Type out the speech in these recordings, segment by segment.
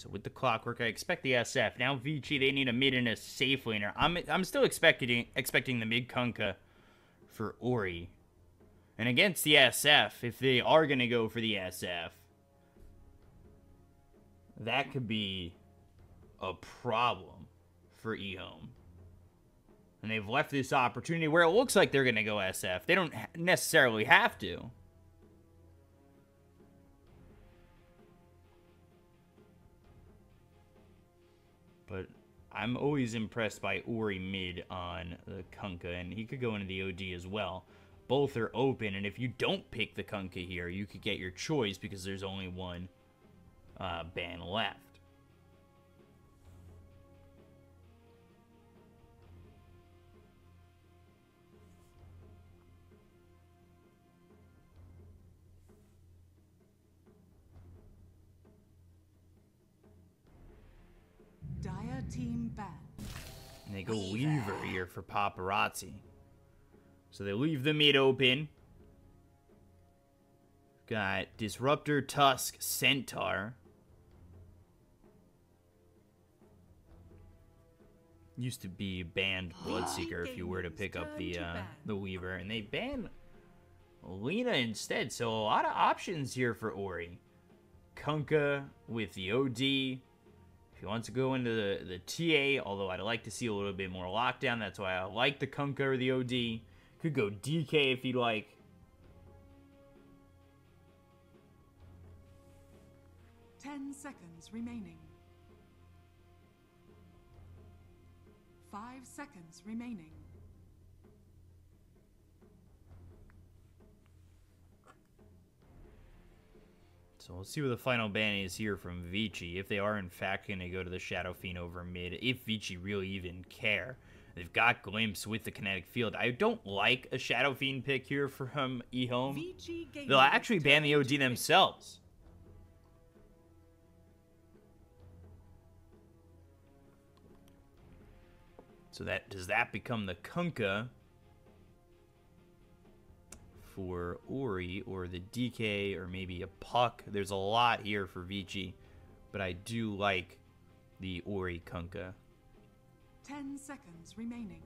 So with the clockwork, I expect the SF. Now Vici, they need a mid and a safe laner. I'm still expecting the mid Kunkka for Ori. And against the SF, if they are going to go for the SF, that could be a problem for EHOME. And they've left this opportunity where it looks like they're going to go SF. They don't necessarily have to. But I'm always impressed by Ori mid on the Kunkka, and he could go into the OD as well. Both are open, and if you don't pick the Kunkka here, you could get your choice because there's only one ban left. Dire team ban. And they go Weaver here for Paparazzi. So they leave the mid open. Got Disruptor, Tusk, Centaur. Used to be banned Bloodseeker if you were to pick up the Weaver. And they ban Lina instead. So a lot of options here for Ori. Kunkka with the OD. If he wants to go into the TA, although I'd like to see a little bit more lockdown. That's why I like the Kunkka or the OD. Could go DK if he'd like. Ten seconds remaining. 5 seconds remaining. So we'll see what the final ban is here from Vici. If they are in fact going to go to the Shadow Fiend over mid. If Vici really even care. They've got Glimpse with the kinetic field. I don't like a Shadow Fiend pick here from EHOME. They'll actually ban the OD themselves. So does that become the Kunkka for Ori or the DK or maybe a Puck? There's a lot here for Vici, but I do like the Ori Kunkka. 10 seconds remaining.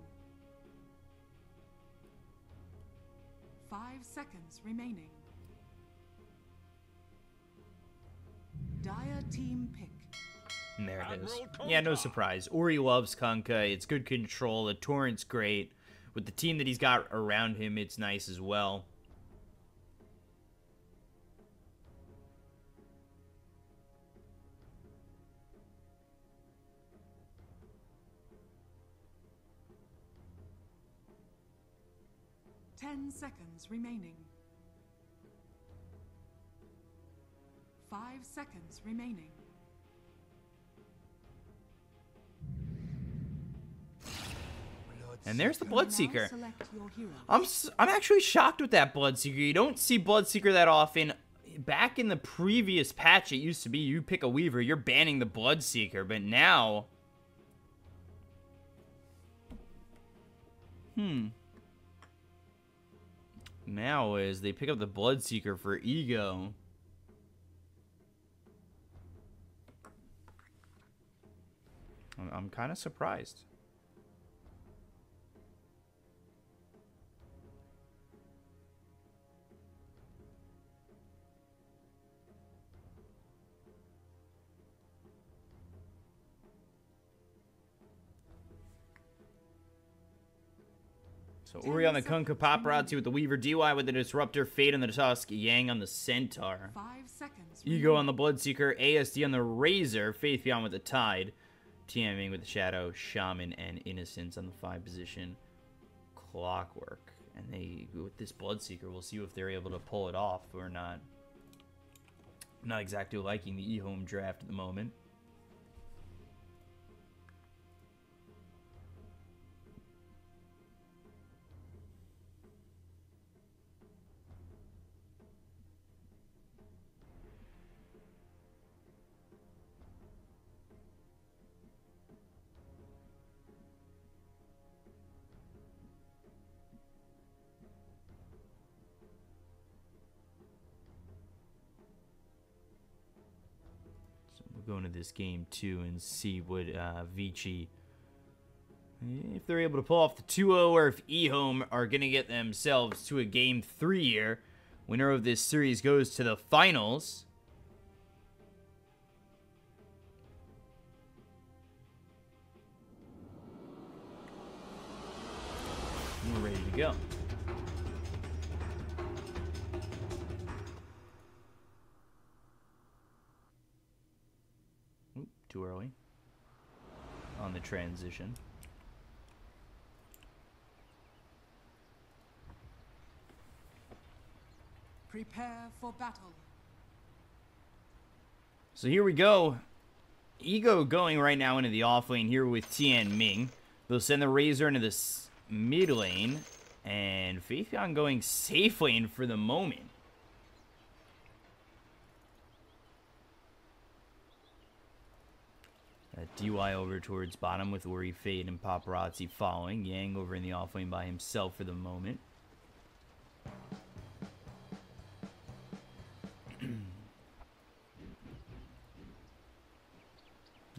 5 seconds remaining. Dire team pick. And there it is. Yeah, no surprise. Ori loves Kunkka. It's good control. The Torrent's great. With the team that he's got around him, it's nice as well. Ten seconds remaining. 5 seconds remaining. And there's the Bloodseeker. I'm actually shocked with that Bloodseeker. You don't see Bloodseeker that often. Back in the previous patch, it used to be you pick a Weaver, you're banning the Bloodseeker. But now... Now is they pick up the Bloodseeker for Ego. I'm kind of surprised. So Ori on the Kunkka, Paparazzi with the Weaver, DY with the Disruptor, Fade on the Tusk, Yang on the Centaur, 5 seconds Ego on the Bloodseeker, ASD on the Razor, Faith Beyond with the Tide, TMing with the Shadow, Shaman, and Innocence on the 5 position, Clockwork. And they, with this Bloodseeker, we'll see if they're able to pull it off or not. I'm not exactly liking the EHOME draft at the moment. We'll go into this game too and see what Vici, if they're able to pull off the 2-0, or if EHOME are going to get themselves to a game 3 here. Winner of this series goes to the finals. We're ready to go. Oop, too early on the transition. Prepare for battle. So here we go. Ego going right now into the off lane here with Tianming. They'll send the Razor into this mid lane. And Faithion going safe lane for the moment. DY over towards bottom with Ori, Fade, and Paparazzi following. Yang over in the off lane by himself for the moment.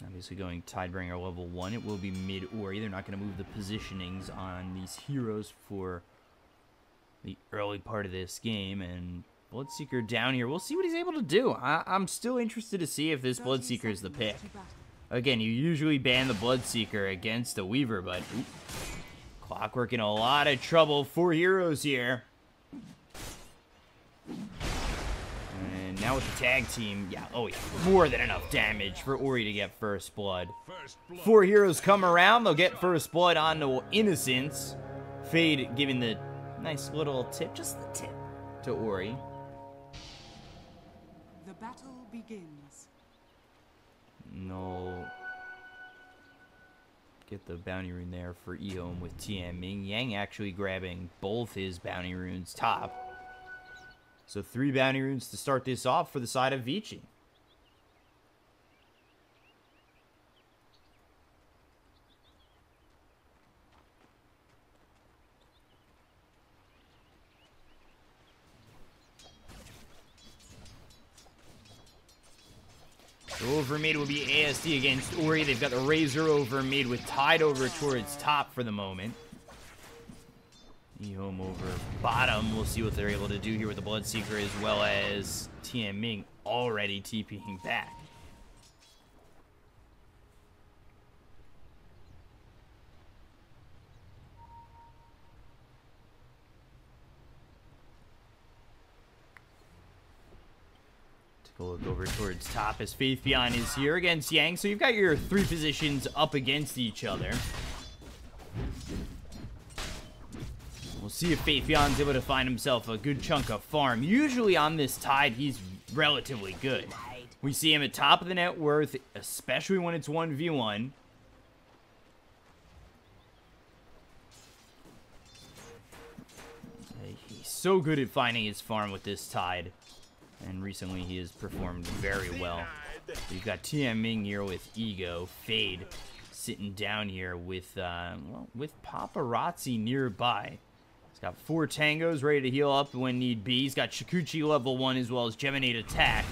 Obviously going Tidebringer level 1. It will be mid Ori. They're not going to move the positionings on these heroes for the early part of this game. And Bloodseeker down here. We'll see what he's able to do. I'm still interested to see if this Bloodseeker is the pick. Again, you usually ban the Bloodseeker against the Weaver, but Clockwork in a lot of trouble. 4 heroes here. And now with the tag team, yeah, oh yeah, more than enough damage for Ori to get first blood. 4 heroes come around, they'll get first blood onto Innocence. Fade giving the nice little tip, just the tip, to Ori. The battle begins. No. Get the bounty rune there for EHOME with Tianming. Yang actually grabbing both his bounty runes top. So 3 bounty runes to start this off for the side of Vici. Over mid will be ASD against Ori. They've got the Razor over mid with Tide over towards top for the moment. EHOME over bottom. We'll see what they're able to do here with the Bloodseeker, as well as Tianming already TPing back. Take a look over towards top as Faithion is here against Yang. So you've got your 3 positions up against each other. We'll see if Faithion's able to find himself a good chunk of farm. Usually on this Tide, he's relatively good. We see him at top of the net worth, especially when it's 1v1. He's so good at finding his farm with this Tide. And recently he has performed very well. You've got Tianming here with Ego. Fade sitting down here with, well, with Paparazzi nearby. He's got 4 tangos ready to heal up when need be. He's got Shikuchi level 1 as well as Geminate attack.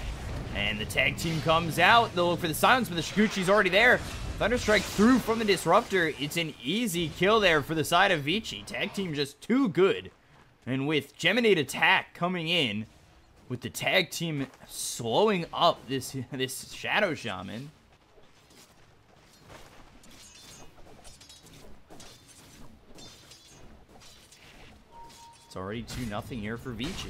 And the tag team comes out. They'll look for the silence, but the Shikuchi's already there. Thunderstrike through from the Disruptor. It's an easy kill there for the side of Vici. Tag team just too good. And with Geminate attack coming in, with the tag team slowing up this Shadow Shaman. It's already 2-0 here for Vici.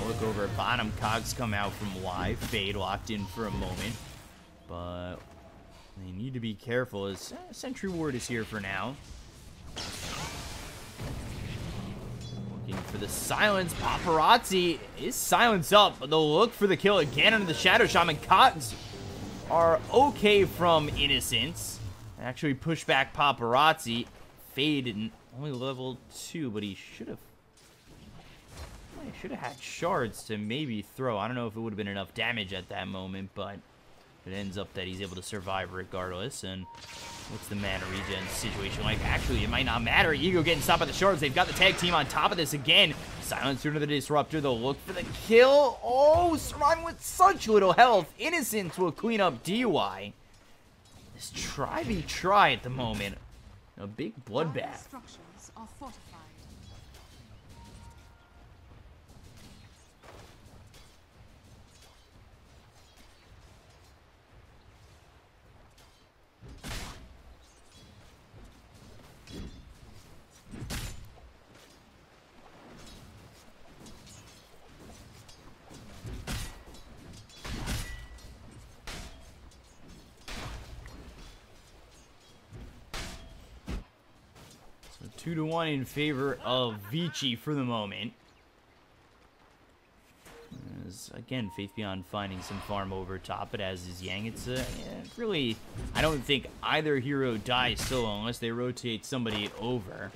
Look over at bottom. Cogs come out from Y. Fade locked in for a moment. But they need to be careful as Sentry Ward is here for now. Looking for the silence. Paparazzi is silenced up, but they'll look for the kill again under the Shadow Shaman. Cogs are okay from Innocence. They actually push back Paparazzi. Fade in only level 2, but he should have had shards to maybe throw. I don't know if it would have been enough damage at that moment, but it ends up that he's able to survive regardless. And what's the mana regen situation like? Actually, it might not matter. Ego getting stopped by the shards. They've got the tag team on top of this again. Silencer into the disruptor. They'll look for the kill. Oh, surviving with such little health. Innocence will clean up DY. This try at the moment. A big bloodbath. Structures are fortified. So 2-1 in favor of Vici for the moment. As, again, Faith Beyond finding some farm over top, but as is Yang, it's really, I don't think either hero dies solo unless they rotate somebody over.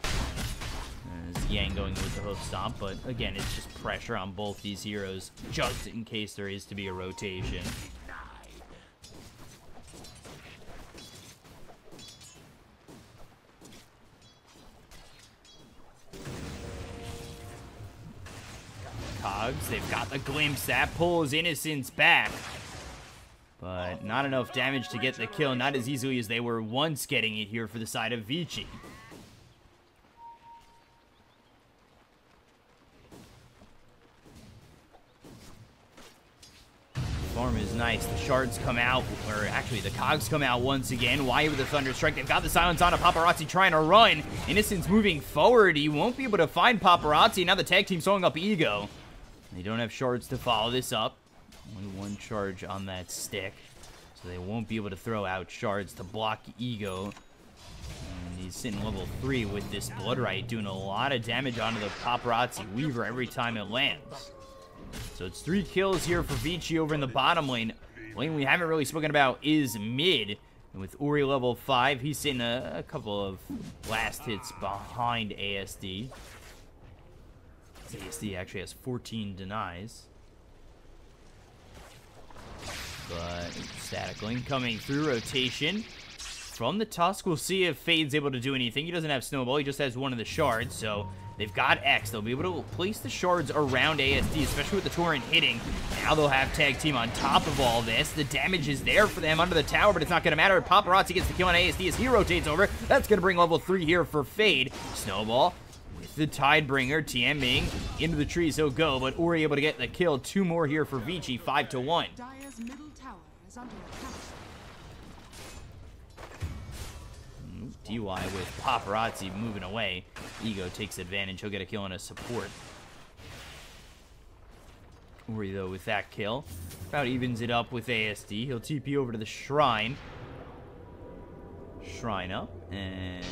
As Yang going with the hoof stomp, but again, it's just pressure on both these heroes just in case there is to be a rotation. Cogs, they've got the glimpse. That pulls Innocence back. But not enough damage to get the kill. Not as easily as they were once getting it here for the side of Vici. Farm is nice. The shards come out, or actually the cogs come out once again. Why with the Thunder Strike? They've got the silence on a Paparazzi trying to run. Innocence moving forward. He won't be able to find Paparazzi. Now the tag team throwing up Ego. They don't have shards to follow this up. Only one charge on that stick. So they won't be able to throw out shards to block Ego. And he's sitting level 3 with this Bloodright, doing a lot of damage onto the Paparazzi Weaver every time it lands. So it's 3 kills here for Vici over in the bottom lane. Lane we haven't really spoken about is mid. And with Uri level 5, he's sitting a couple of last hits behind ASD. ASD actually has 14 denies. But static lane coming through rotation. From the Tusk, we'll see if Fade's able to do anything. He doesn't have Snowball, he just has one of the shards, so they've got X. They'll be able to place the shards around ASD, especially with the Torrent hitting. Now they'll have Tag Team on top of all this. The damage is there for them under the tower, but it's not going to matter. Paparazzi gets the kill on ASD as he rotates over. That's going to bring level 3 here for Fade. Snowball with the Tidebringer, TMing into the trees, he'll go, but Uri able to get the kill. 2 more here for Vici, 5-1. Dire's middle tower is under attack. DY with Paparazzi moving away. Ego takes advantage. He'll get a kill on a support. Uri, though, with that kill, about evens it up with ASD. He'll TP over to the Shrine. Shrine up, and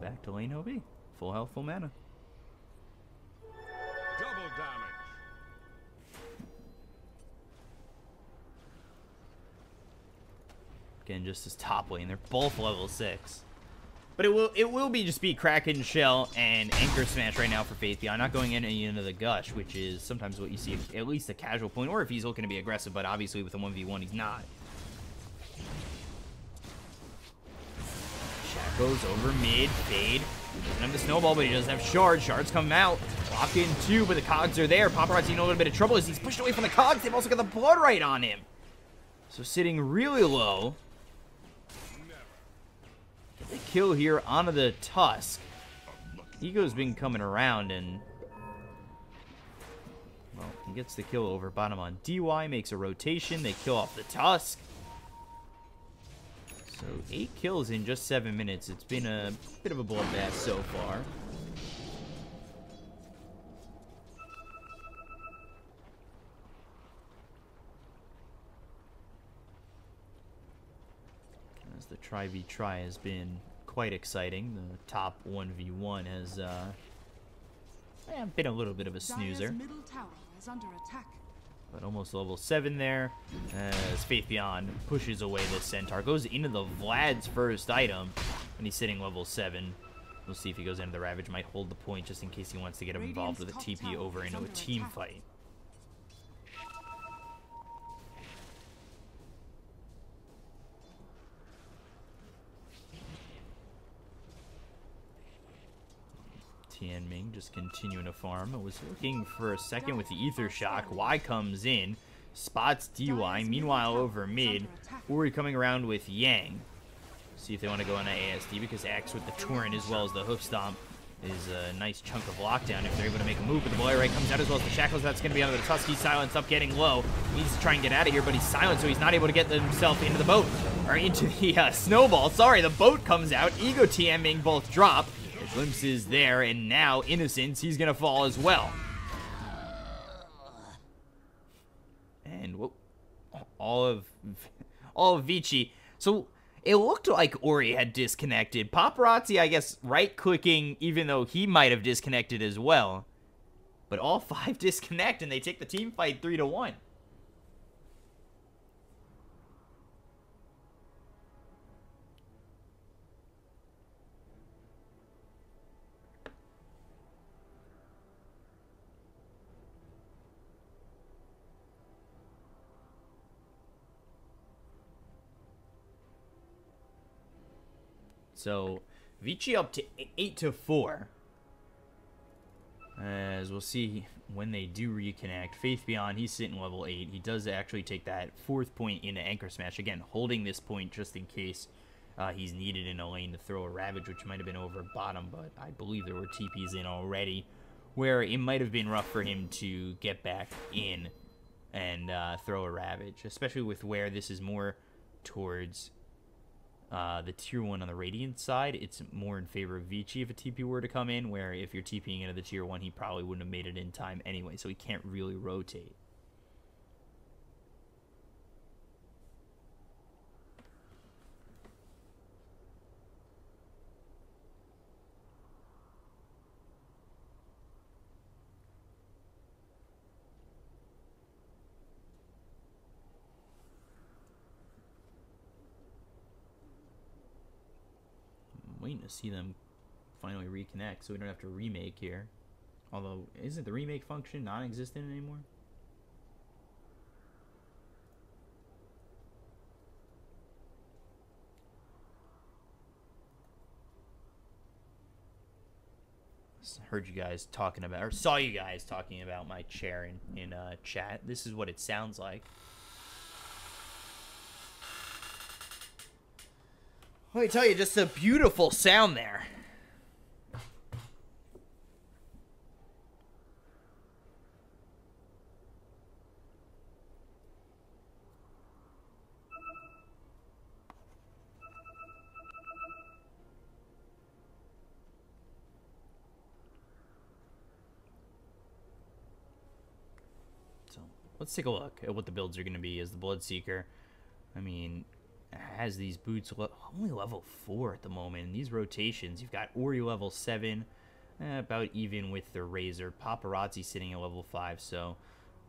back to lane OB. Full health, full mana. Double damage. Again, just as top lane. They're both level 6. But it will just be Kraken Shell and Anchor Smash right now for Faith Beyond. Not going into the Gush, which is sometimes what you see at least a casual point, or if he's looking to be aggressive, but obviously with a 1v1 he's not. Shaco's over mid, Fade. He doesn't have the Snowball, but he does have Shards. Shards come out. Lock in 2, but the Cogs are there. Paparazzi in a little bit of trouble as he's pushed away from the Cogs. They've also got the Bloodright on him. So sitting really low. Get the kill here onto the Tusk. Ego's been coming around and, well, he gets the kill over bottom on DY, makes a rotation. They kill off the Tusk. So 8 kills in just 7 minutes. It's been a bit of a bloodbath so far. As the try-v-try has been quite exciting. The top 1v1 has been a little bit of a snoozer. Dire's middle tower is under attack. But almost level 7 there, as Faith Beyond pushes away the Centaur. Goes into the Vlad's first item, and he's sitting level 7. We'll see if he goes into the Ravage. Might hold the point just in case he wants to get him involved with a TP over into a team fight. Tianming just continuing to farm. I was looking for a second with the Ether Shock. Y comes in, spots DY. Meanwhile, over mid, Ori coming around with Yang. See if they want to go on ASD, because Axe with the Torrent as well as the Hoof Stomp is a nice chunk of lockdown if they're able to make a move. But the Boy Ray comes out as well as the Shackles. That's going to be under the Tusky. Silence up, getting low. He needs to try and get out of here, but he's silent, so he's not able to get himself into the boat. Or into the Snowball. Sorry, the boat comes out. Ego TMing both drop. The glimpse is there, and now Innocence, he's going to fall as well. And whoop, all of Vici. So it looked like Ori had disconnected. Paparazzi, I guess, right-clicking, even though he might have disconnected as well. But all 5 disconnect, and they take the team fight 3-1. So, Vici up to 8-4. As we'll see when they do reconnect. Faith Beyond, he's sitting level 8. He does actually take that 4th point into Anchor Smash. Again, holding this point just in case he's needed in a lane to throw a Ravage, which might have been over bottom, but I believe there were TPs in already, where it might have been rough for him to get back in and throw a Ravage, especially with where this is more towards the tier 1 on the Radiant side. It's more in favor of Vici if a TP were to come in, where if you're TPing into the tier 1, he probably wouldn't have made it in time anyway, so he can't really rotate. Waiting to see them finally reconnect so we don't have to remake here. Although, isn't the remake function non-existent anymore? Heard you guys talking about, or saw you guys talking about my chair in chat. This is what it sounds like. Let me tell you, just a beautiful sound there. So, let's take a look at what the builds are going to be as the Bloodseeker. I mean, has these boots only level 4 at the moment. In these rotations, you've got Ori level 7, about even with the Razor. Paparazzi sitting at level 5, so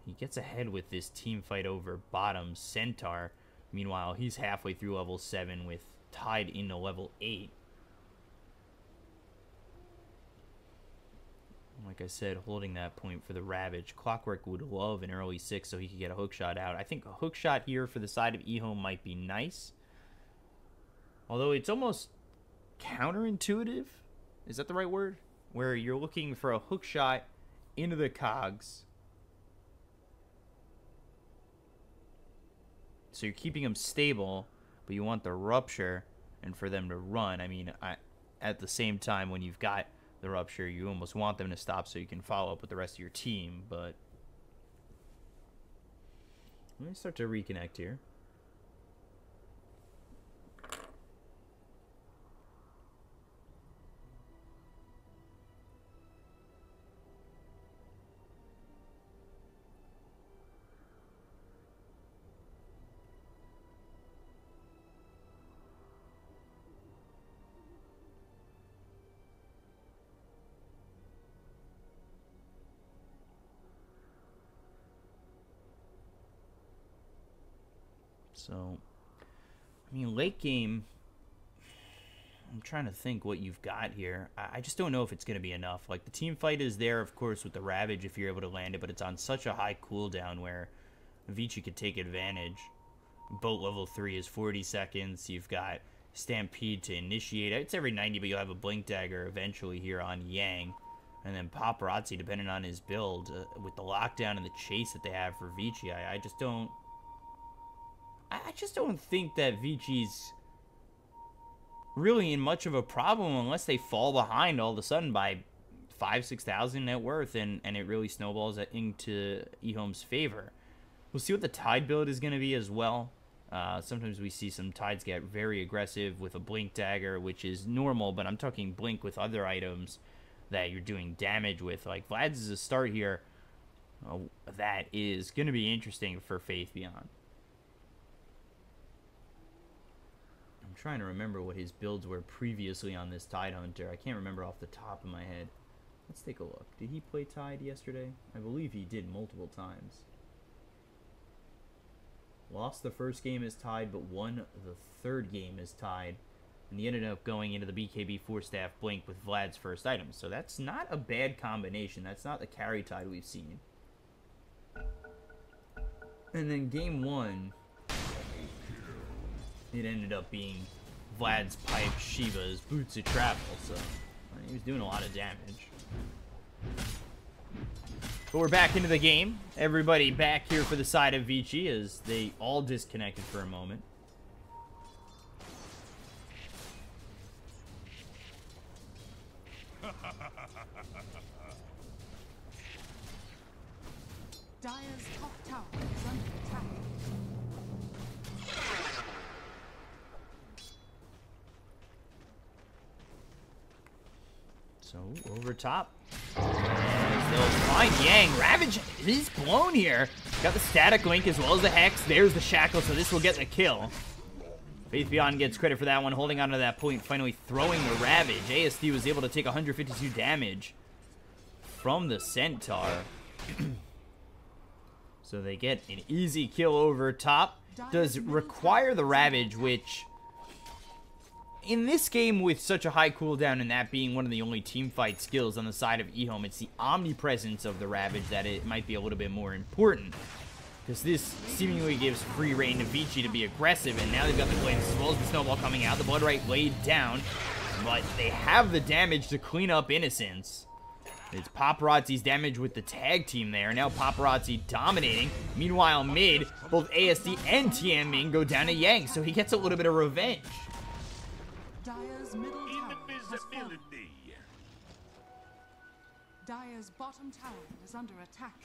he gets ahead with this team fight over bottom Centaur. Meanwhile, he's halfway through level 7 with tied into level 8. Like I said, holding that point for the Ravage. Clockwork would love an early 6 so he could get a hook shot out. I think a hook shot here for the side of EHOME might be nice. Although it's almost counterintuitive. Is that the right word? Where you're looking for a hook shot into the cogs. So you're keeping them stable, but you want the rupture and for them to run. I mean, at the same time, when you've got the rupture, you almost want them to stop so you can follow up with the rest of your team, but let me start to reconnect here. So, I mean, late game, I'm trying to think what you've got here. I just don't know if it's going to be enough. Like, the team fight is there, of course, with the Ravage if you're able to land it, but it's on such a high cooldown where Vici could take advantage. Boat level 3 is 40 seconds. You've got Stampede to initiate. It's every 90, but you'll have a Blink Dagger eventually here on Yang. And then Paparazzi, depending on his build, with the lockdown and the chase that they have for Vici, I just don't think that Vici's really in much of a problem unless they fall behind all of a sudden by 5,000-6,000 net worth, and it really snowballs into EHOME's favor. We'll see what the Tide build is going to be as well. Sometimes we see some Tides get very aggressive with a Blink Dagger, which is normal, but I'm talking Blink with other items that you're doing damage with. Like, Vlad's is a start here. That is going to be interesting for Faith Beyond. I'm trying to remember what his builds were previously on this Tide Hunter. I can't remember off the top of my head. Let's take a look. Did he play Tide yesterday? I believe he did multiple times. Lost the first game as Tide, but won the third game as Tide. And he ended up going into the BKB 4-staff Blink with Vlad's first item. So that's not a bad combination. That's not the carry Tide we've seen. And then game 1, it ended up being Vlad's Pipe, Shiva's Boots of Travel. So he was doing a lot of damage. But we're back into the game. Everybody back here for the side of Vici as they all disconnected for a moment. Dire's top tower is under attack. So, over top. And they'll find Yang. Ravage is blown here. Got the static link as well as the Hex. There's the Shackle, so this will get the kill. Faith Beyond gets credit for that one, holding on to that point, finally throwing the Ravage. ASD was able to take 152 damage from the Centaur. So they get an easy kill over top. Does require the Ravage, which in this game with such a high cooldown and that being one of the only teamfight skills on the side of EHOME, it's the omnipresence of the Ravage that it might be a little bit more important. Because this seemingly gives free reign to Vici to be aggressive, and now they've got the Flames as well as the Snowball coming out. The Blood Right laid down, but they have the damage to clean up Innocence. It's Paparazzi's damage with the tag team there. Now Paparazzi dominating. Meanwhile, mid, both ASD and Tianming go down to Yang, so he gets a little bit of revenge. Dire's middle tower has fallen. Dire's bottom tower is under attack.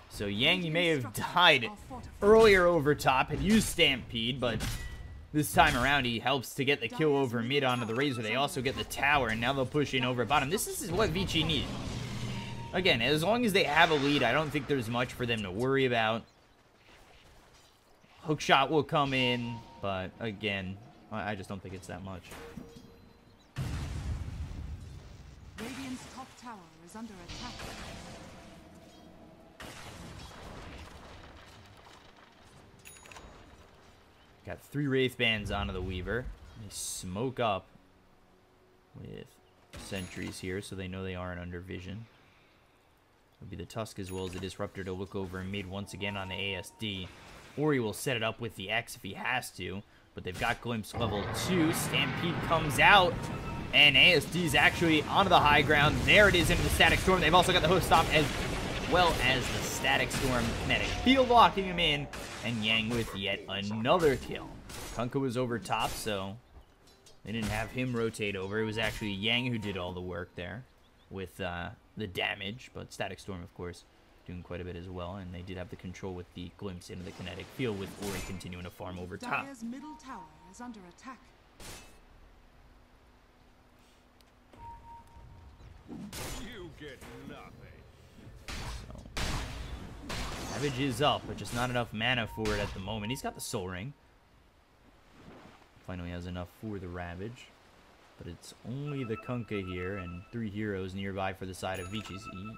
So Yang, you may have died earlier over top, had used Stampede, but this time around he helps to get the kill over mid onto the Razor. They also get the tower, and now they'll push in over bottom. This is what Vici needs. Again, as long as they have a lead, I don't think there's much for them to worry about. Hookshot will come in, but again, I just don't think it's that much. Radiant's top tower is under attack. Got 3 Wraith Bands onto the Weaver. They smoke up with sentries here, so they know they aren't under vision. It'll be the Tusk as well as the Disruptor to look over mid once again on the ASD. Ori will set it up with the X if he has to, but they've got Glimpse level 2. Stampede comes out, and ASD's actually onto the high ground. There it is into the Static Storm. They've also got the Hook Stop as well as the Static Storm Kinetic Field locking him in, and Yang with yet another kill. Kunkka was over top, so they didn't have him rotate over. It was actually Yang who did all the work there with the damage, but Static Storm, of course, doing quite a bit as well, and they did have the control with the Glimpse into the Kinetic Field with Ori continuing to farm over top. Dire's middle tower is under attack. You get nothing. So, Ravage is up, but just not enough mana for it at the moment. He's got the Soul Ring. Finally has enough for the Ravage. But it's only the Kunkka here and 3 heroes nearby for the side of Vici.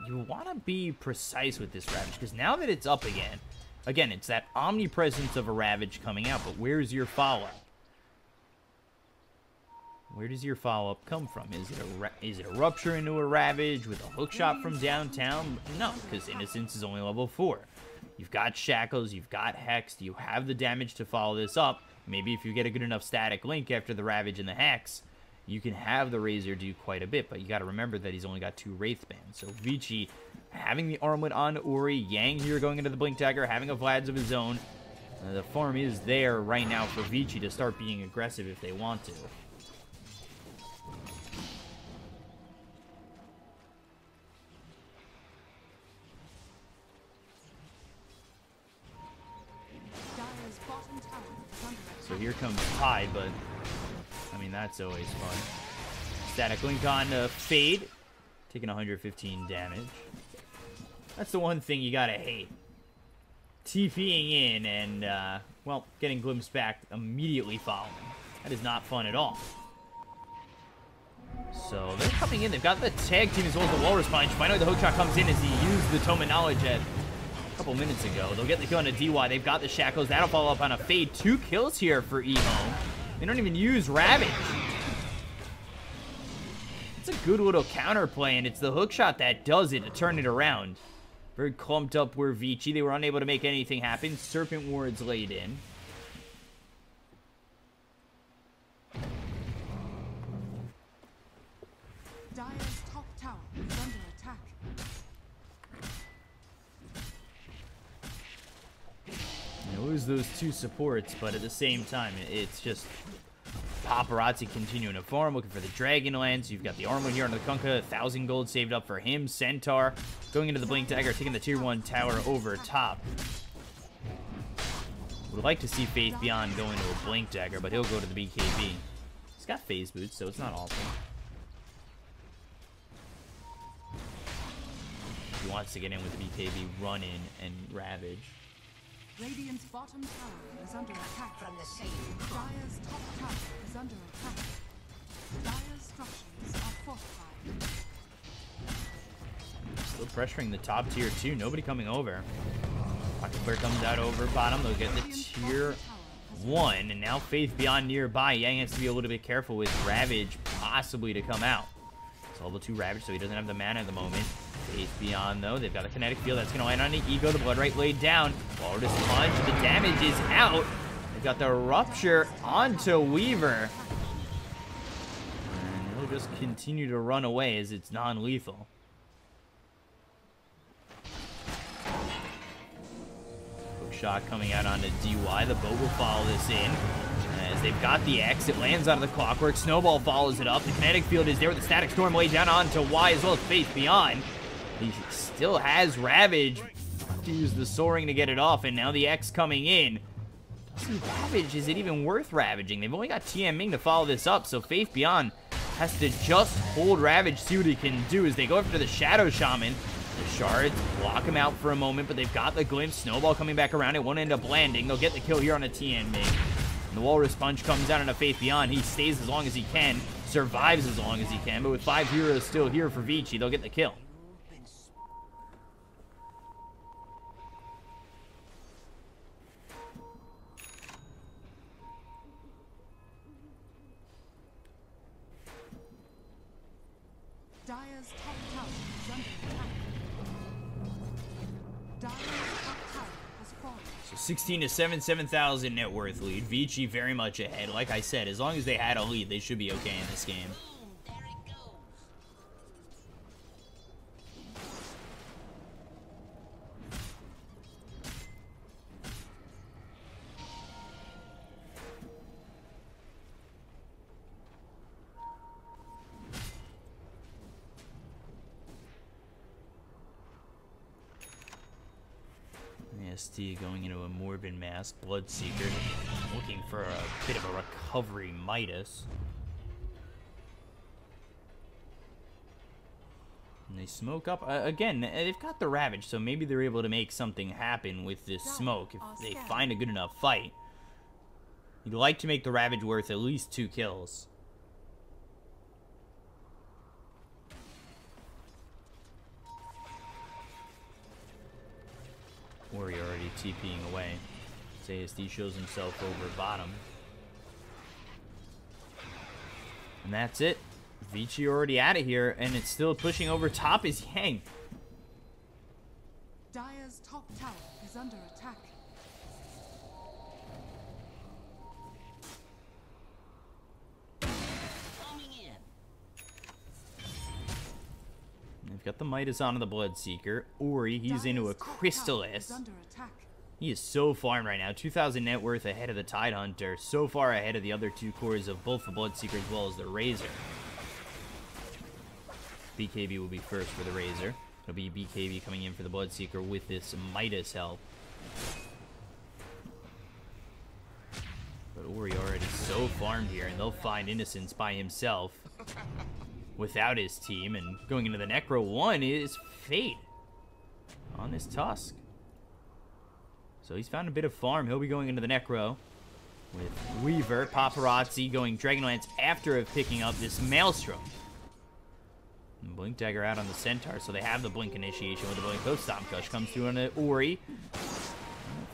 You want to be precise with this Ravage, because now that it's up again, it's that omnipresence of a Ravage coming out, but where's your follow-up? Where does your follow-up come from? Is it a Rupture into a Ravage with a hookshot from downtown? No, because Innocence is only level 4. You've got Shackles, you've got Hex, you have the damage to follow this up. Maybe if you get a good enough static link after the Ravage and the Hex, you can have the Razor do quite a bit, but you got to remember that he's only got 2 Wraith Bands. So Vici having the armlet on Ori, Yang here going into the Blink Dagger, having a Vlad's of his own. The farm is there right now for Vici to start being aggressive if they want to. So here comes Tide, but I mean, that's always fun. Static Link on Fade, taking 115 damage. That's the one thing you gotta hate. TPing in and, well, getting glimpsed back immediately following. That is not fun at all. So they're coming in. They've got the tag team as well as the Walrus Punch. Finally, the hookshot comes in as he used the Tome of Knowledge at a couple minutes ago. They'll get the kill on a DY. They've got the Shackles. That'll follow up on a Fade. 2 kills here for EHOME. They don't even use Ravage. It's a good little counterplay, and it's the hookshot that does it to turn it around. Very clumped up were Vici. They were unable to make anything happen. Serpent Wards laid in. Dire's top tower is under attack. You lose those 2 supports, but at the same time, it's just Paparazzi continuing to farm, looking for the Dragonlance. You've got the armor here on the Kunkka, 1,000 gold saved up for him. Centaur going into the Blink Dagger, taking the tier 1 tower over top. Would like to see Faith Beyond go into a Blink Dagger, but he'll go to the BKB. He's got phase boots, so it's not awful. He wants to get in with the BKB, run in, and Ravage. Radiant's bottom tower is under attack from the same. Dire's top tower is under attack. Dire's structures are fortified. Still pressuring the top tier 2. Nobody coming over. Pocket Flare comes out over bottom. They'll get the tier 1. And now Faith Beyond nearby. Yang has to be a little bit careful with Ravage possibly to come out. It's level 2 Ravage, so he doesn't have the mana at the moment. Faith Beyond, though. They've got a kinetic field that's going to land on the Ego. The Blood Right laid down. Walrus Punch. The damage is out. They've got the Rupture onto Weaver. And he'll just continue to run away as it's non-lethal. Hookshot coming out onto DY. The boat will follow this in. As they've got the X, it lands out of the Clockwork. Snowball follows it up. The kinetic field is there with the Static Storm laid down onto Y as well as Faith Beyond. He still has Ravage. To use the Soaring to get it off, and now the X coming in. See, Ravage, is it even worth ravaging? They've only got TMing to follow this up, so Faith Beyond has to just hold Ravage, see what he can do as they go after the Shadow Shaman. The Shards block him out for a moment, but they've got the Glimpse. Snowball coming back around. It won't end up landing. They'll get the kill here on a TMing. And the Walrus Punch comes out on a Faith Beyond. He stays as long as he can, survives as long as he can, but with 5 heroes still here for Vici, they'll get the kill. Dire's top tower is under attack. Dire's top tower has fallen. So 16 to 7, 7,000 net worth lead. Vici very much ahead. Like I said, as long as they had a lead, they should be okay in this game. ST going into a Morbid Mask. Bloodseeker looking for a bit of a recovery Midas. And they smoke up. Again, they've got the Ravage, so maybe they're able to make something happen with this smoke if they find a good enough fight. You'd like to make the Ravage worth at least 2 kills. Warrior already TPing away. ASD shows himself over bottom. And that's it. Vici already out of here, and it's still pushing over top is Yang. Dire's top tower is under attack. We've got the Midas onto the Bloodseeker. Ori, he's into a Crystallis. He is so farmed right now. 2,000 net worth ahead of the Tidehunter. So far ahead of the other two cores of both the Bloodseeker as well as the Razor. BKB will be first for the Razor. It'll be BKB coming in for the Bloodseeker with this Midas help. But Ori already so farmed here, and they'll find Innocence by himself without his team. And going into the Necro 1 is Fade on this Tusk. So he's found a bit of farm. He'll be going into the Necro with Weaver, Paparazzi going Dragonlance after picking up this Maelstrom. And Blink Dagger out on the Centaur, so they have the Blink initiation with the Blink. Though Stompkush comes through on the Ori.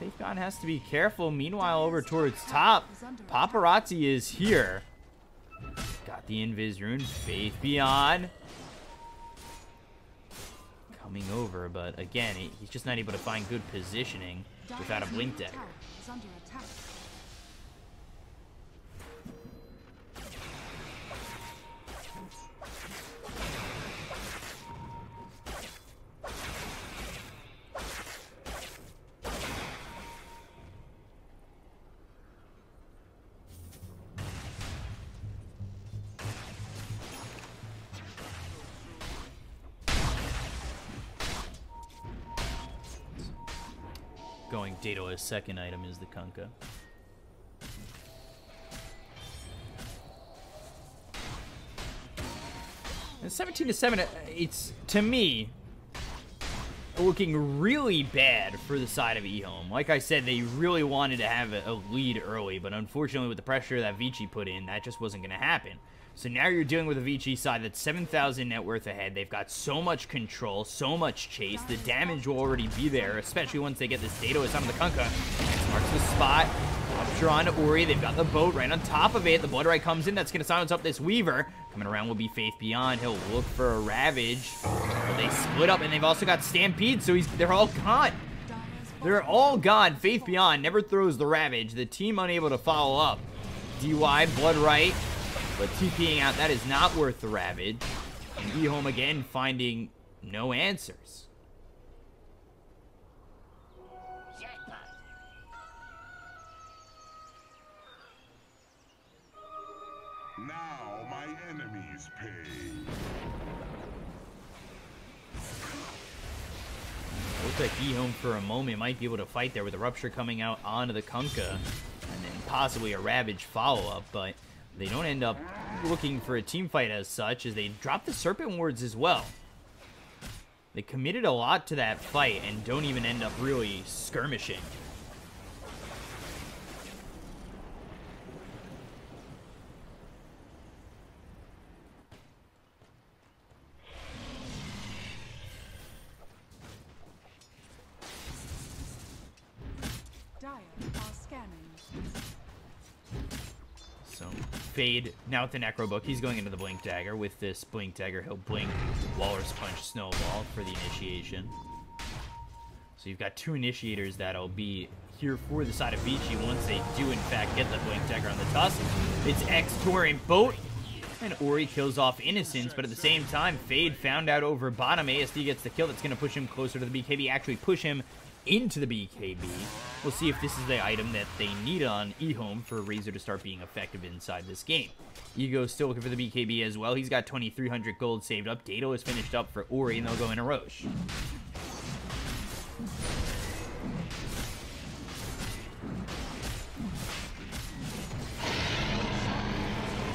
Faithbeyond has to be careful. Meanwhile, over towards top, Paparazzi is here. Got the Invis Rune. Faithbeyond coming over, but again, he's just not able to find good positioning without a Blink Dagger. Going Dato's second item is the Kunkka. And 17-7, it's, to me, looking really bad for the side of EHOME. Like I said, they really wanted to have a lead early, but unfortunately with the pressure that Vici put in, that just wasn't going to happen. So now you're dealing with a Vici side that's 7,000 net worth ahead. They've got so much control, so much chase. The damage will already be there, especially once they get this Datos onto the Kunkka. Marks the spot. Upshur on to Ori. They've got the boat right on top of it. The Bloodrite comes in. That's going to silence up this Weaver. Coming around will be Faithbeyond. He'll look for a Ravage. But they split up, and they've also got Stampede, so they're all gone. They're all gone. Faithbeyond never throws the Ravage. The team unable to follow up. DY, Bloodrite. But TPing out, that is not worth the Ravage. And EHOME again finding no answers. Now my enemies pay. Looks like EHOME for a moment might be able to fight there with the Rupture coming out onto the Kunkka. And then possibly a Ravage follow-up, but they don't end up looking for a team fight as such, as they drop the Serpent Wards as well. They committed a lot to that fight and don't even end up really skirmishing. Fade now with the Necro Book. He's going into the Blink Dagger. With this Blink Dagger, he'll blink Walrus Punch Snowball for the initiation. So you've got two initiators that'll be here for the side of Vici once they do in fact get the Blink Dagger on the Tusk. It's X Torrent Boat, and Ori kills off Innocence, but at the same time, Fade found out over bottom. ASD gets the kill that's going to push him closer to the BKB, actually push him into the BKB. We'll see if this is the item that they need on EHOME for Razor to start being effective inside this game. Ego's still looking for the BKB as well. He's got 2,300 gold saved up. Dato is finished up for Ori, and they'll go into Roche.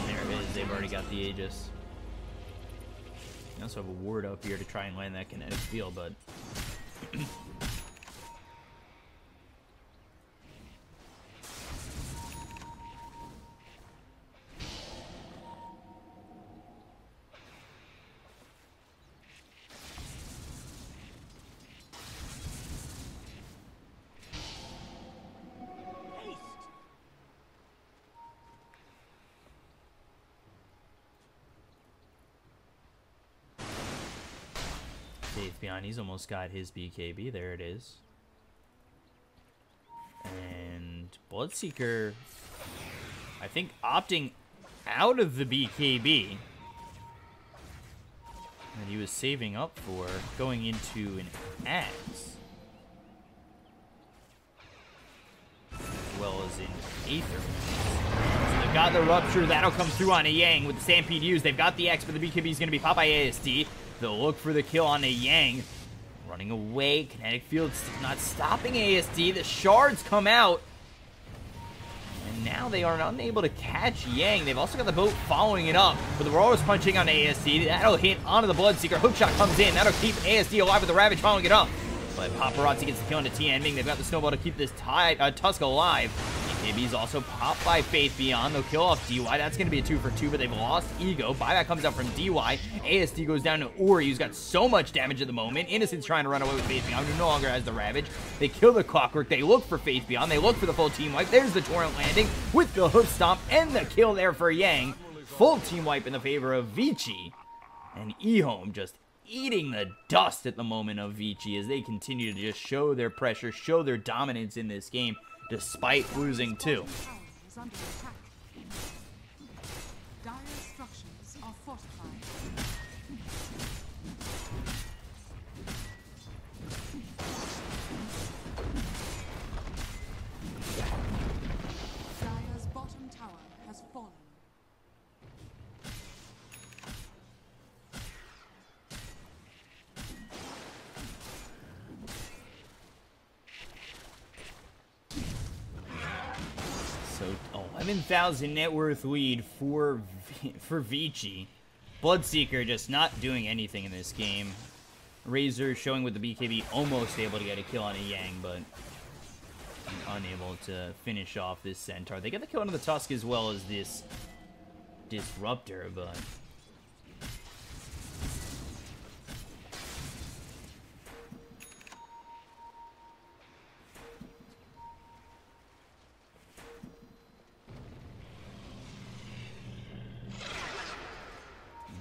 There it is. They've already got the Aegis. They also have a ward up here to try and land that kinetic field, but Beyond, he's almost got his BKB. There it is. And Bloodseeker, I think, opting out of the BKB. that he was saving up for going into an Axe. As well as in Aether. So they've got the Rupture. That'll come through on a Yang with the Stampede used. They've got the X, but the BKB is going to be popped by ASD. They'll look for the kill on a Yang. Running away. Kinetic Field not stopping ASD. The shards come out. And now they are unable to catch Yang. They've also got the boat following it up. But the Roar's punching on ASD. That'll hit onto the Bloodseeker. Hookshot comes in. That'll keep ASD alive with the Ravage following it up. But Paparazzi gets the kill into Tianming. They've got the Snowball to keep this Tusk alive. BKB's also popped by Faith Beyond. They'll kill off DY. That's going to be a 2 for 2, but they've lost Ego. Buyback comes out from DY. ASD goes down to Ori, who's got so much damage at the moment. Innocent's trying to run away with Faith Beyond, who no longer has the Ravage. They kill the Clockwork. They look for Faith Beyond. They look for the full team wipe. There's the Torrent landing with the Hoof Stomp and the kill there for Yang. Full team wipe in the favor of Vici. And EHOME just eating the dust at the moment of Vici as they continue to just show their pressure, show their dominance in this game, despite losing 2. Dire structures are fortified. Dire's bottom tower has fallen. So 11,000 net worth lead for Vici. Bloodseeker just not doing anything in this game. Razor showing with the BKB almost able to get a kill on a Yang, but unable to finish off this Centaur. They get the kill on the Tusk as well as this Disruptor, but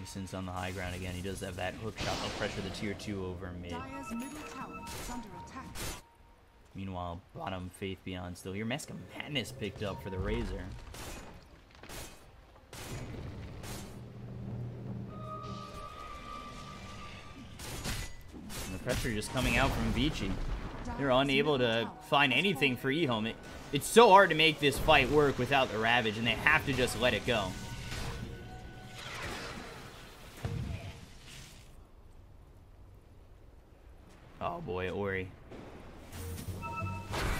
Since on the high ground again, he does have that hook shot. They'll pressure the tier 2 over mid. Dire's middle tower is under attack. Meanwhile, bottom Faith Beyond still here. Mask of Madness picked up for the Razor. And the pressure just coming out from Vici. They're unable to find anything for EHOME. It's so hard to make this fight work without the Ravage, and they have to just let it go. Oh boy, Ori.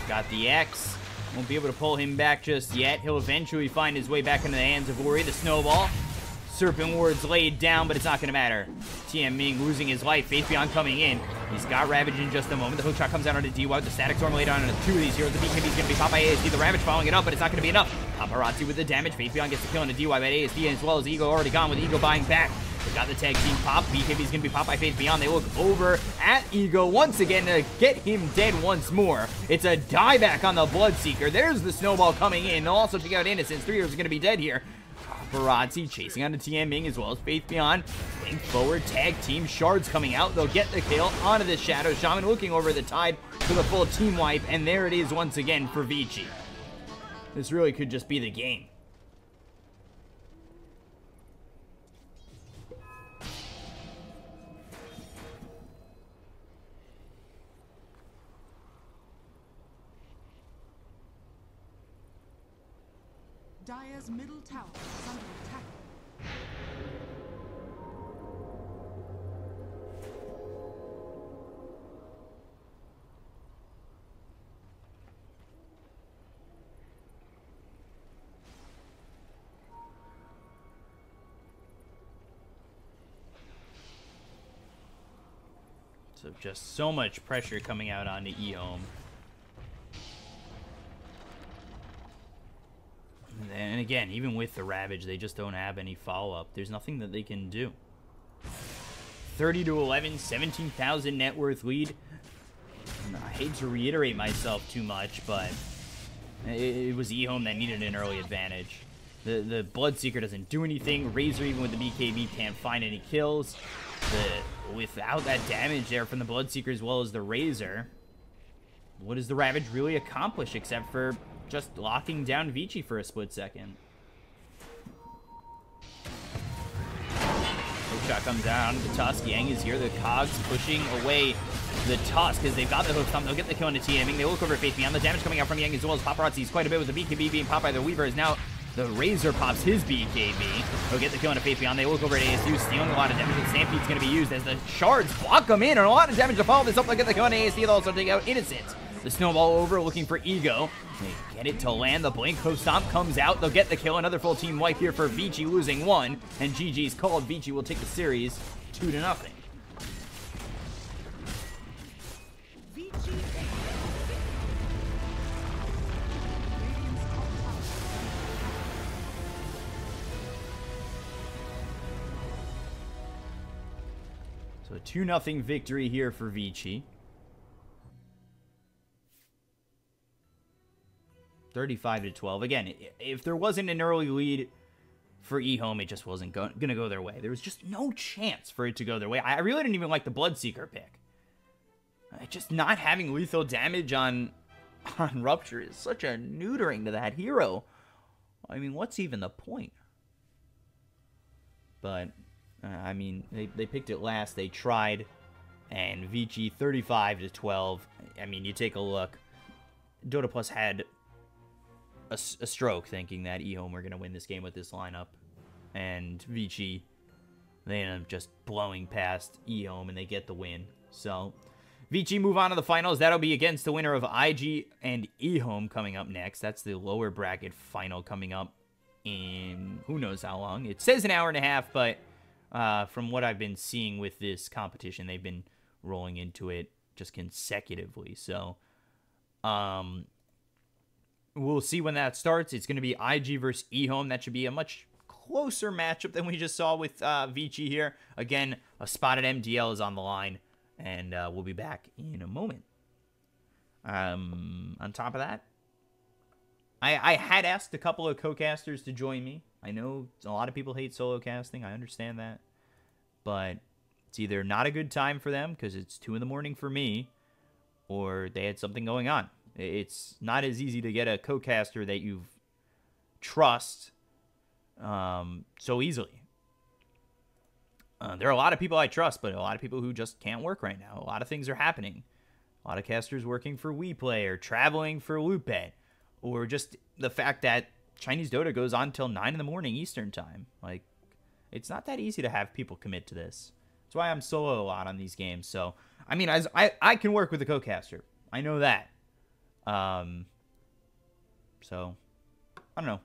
Got the X. Won't be able to pull him back just yet. He'll eventually find his way back into the hands of Ori. The Snowball. Serpent Ward's laid down, but it's not going to matter. Tianming losing his life. Faith Beyond coming in. He's got Ravage in just a moment. The hookshot comes out onto DY with the Static Storm laid on into 2 of these heroes. The BKB is going to be popped by ASD. The Ravage following it up, but it's not going to be enough. Paparazzi with the damage. Faith Beyond gets the kill on the DY by ASD, as well as Ego already gone with Ego buying back. They got the tag team pop. BKB is going to be popped by Faith Beyond. They look over at Ego once again to get him dead once more. It's a dieback on the Bloodseeker. There's the Snowball coming in. They'll also take out Innocence. 3 heroes are going to be dead here. Paparazzi chasing onto Tianming as well as Faith Beyond. Link forward, tag team, shards coming out. They'll get the kill onto the Shadow Shaman, looking over the tide for the full team wipe. And there it is once again for Vici. This really could just be the game. Dire's middle tower is under attack. So just so much pressure coming out onto EHOME. And again, even with the Ravage, they just don't have any follow-up. There's nothing that they can do. 30 to 11, 17,000 net worth lead. I hate to reiterate myself too much, but it was EHOME that needed an early advantage. The Bloodseeker doesn't do anything. Razor, even with the BKB, can't find any kills. Without that damage there from the Bloodseeker as well as the Razor, what does the Ravage really accomplish except for just locking down Vici for a split second? Hookshot comes out. The Tusk. Yang is here. The Cogs pushing away the Tusk because they've got the hook stomp. They'll get the kill into TMing. They look over Faith Beyond. The damage coming out from Yang as well as Paparazzi's quite a bit with the BKB being popped by the Weaver. Is now the Razor pops his BKB. They'll get the kill into Faith Beyond. They look over at ASU, stealing a lot of damage. The Stampede's going to be used as the shards block them in. And a lot of damage to follow this up. They'll get the kill into ASU. They'll also take out Innocent. The snowball over, looking for Ego. They get it to land. The Blink Hook Stomp comes out. They'll get the kill. Another full team wipe here for Vici, losing one. And GG's called. Vici will take the series 2-0. So a 2-0 victory here for Vici. 35-12. Again, if there wasn't an early lead for EHOME, it just wasn't going to go their way. There was just no chance for it to go their way. I really didn't even like the Bloodseeker pick. Just not having lethal damage on Rupture is such a neutering to that hero. I mean, what's even the point? But, I mean, they picked it last. They tried. And Vici, 35-12. I mean, you take a look. Dota Plus had a stroke thinking that EHOME were going to win this game with this lineup. And Vici, they end up just blowing past EHOME and they get the win. So, Vici move on to the finals. That'll be against the winner of IG and EHOME coming up next. That's the lower bracket final coming up in who knows how long. It says an hour and a half, but from what I've been seeing with this competition, they've been rolling into it just consecutively. So, we'll see when that starts. It's going to be IG versus EHOME. That should be a much closer matchup than we just saw with Vici here. Again, a spotted MDL is on the line, and we'll be back in a moment. On top of that, I had asked a couple of co-casters to join me. I know a lot of people hate solo casting. I understand that. But it's either not a good time for them because it's 2 in the morning for me, or they had something going on. It's not as easy to get a co-caster that you trust so easily. There are a lot of people I trust, but a lot of people who just can't work right now. A lot of things are happening. A lot of casters working for WePlay or traveling for Loopet, or just the fact that Chinese Dota goes on till 9 in the morning Eastern time. Like, it's not that easy to have people commit to this. That's why I'm solo a lot on these games. So, I mean, I can work with a co-caster. I know that. So, I don't know.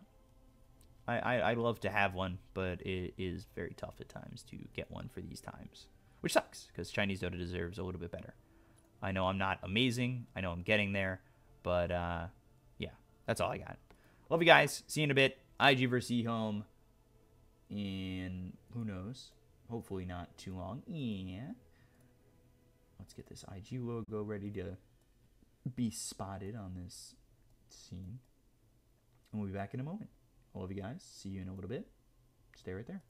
I'd love to have one, but it is very tough at times to get one for these times. Which sucks, because Chinese Dota deserves a little bit better. I know I'm not amazing. I know I'm getting there. But, yeah, that's all I got. Love you guys. See you in a bit. IG versus EHOME. And who knows? Hopefully not too long. Yeah. Let's get this IG logo ready to be spotted on this scene. And we'll be back in a moment. I love you guys. See you in a little bit. Stay right there.